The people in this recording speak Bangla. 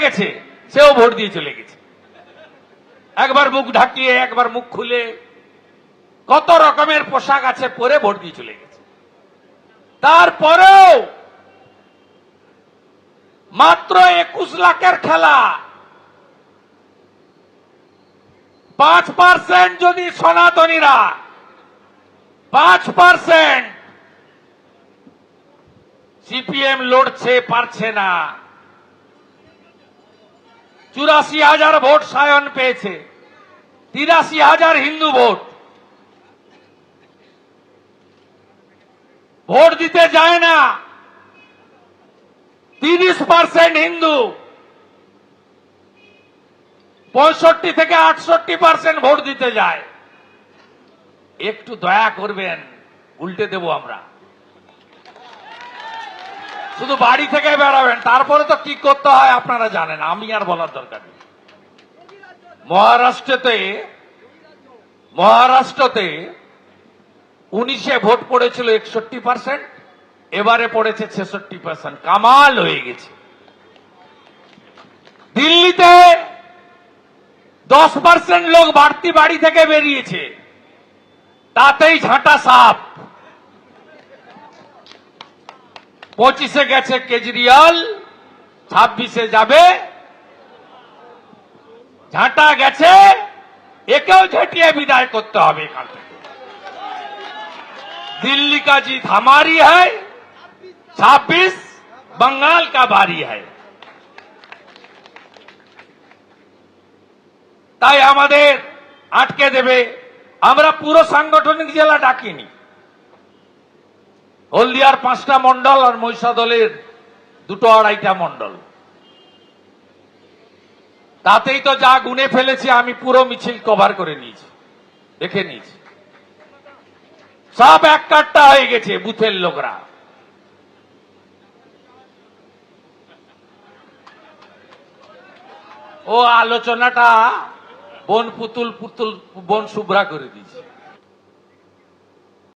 গেছে, সেও ভোট দিয়ে চলে গেছে। একবার মুখ ঢাকিয়ে, একবার মুখ খুলে, কত রকমের পোশাক আছে পরে ভোট দিয়ে চলে গেছে। তারপরেও মাত্র 21 লাখের খেলা, 5% যদি সনাতনীরা 5% সিপিএম লড়ছে, পারছে না। 84,000 ভোট সায়ন পেয়েছে, 83,000 হিন্দু ভোট। ভোট দিতে যায় না 30% হিন্দু, 65 থেকে 68% ভোট দিতে যায়। একটু দয়া করবেন, উল্টে দেব আমরা। শুধু বাড়ি থেকে বেড়াবেন, তারপরে তো কি করতে হয় আপনারা জানেন, আমি আর বলার দরকার নেই। মহারাষ্ট্রতে 19-এ ভোট পড়েছিল 61%, এবারে পড়েছে 66%। কামাল হয়ে গেছে। দিল্লিতে 10% লোক বাড়তি বাড়ি থেকে বেরিয়েছে, তাতেই ঝাঁটা সাপ। 25-এ গেছে কেজরিওয়াল, 26-এ যাবে, ঝাঁটা গেছে, একেও ঝেঁটিয়ে বিদায় করতে হবে এখান থেকে। दिल्ली का जीत हमारी है, 26 बंगाल का बारी है। তাই আমাদের আটকে দেবে। আমরা পুরো সাংগঠনিক জেলা ডাকিনি। হলদিয়ার 5টা মন্ডল আর মহিষাদলের 2-2.5টা মন্ডল, তাতেই তো যা গুনে ফেলেছি। আমি পুরো মিছিল কভার করে নিয়েছি, দেখে নিয়েছি। সব এক কাট্টা হয়ে গেছে বুথের লোকরা। ও আলোচনাটা বন পুতুল পুতুল বন শুভ্রা করে দিয়েছে।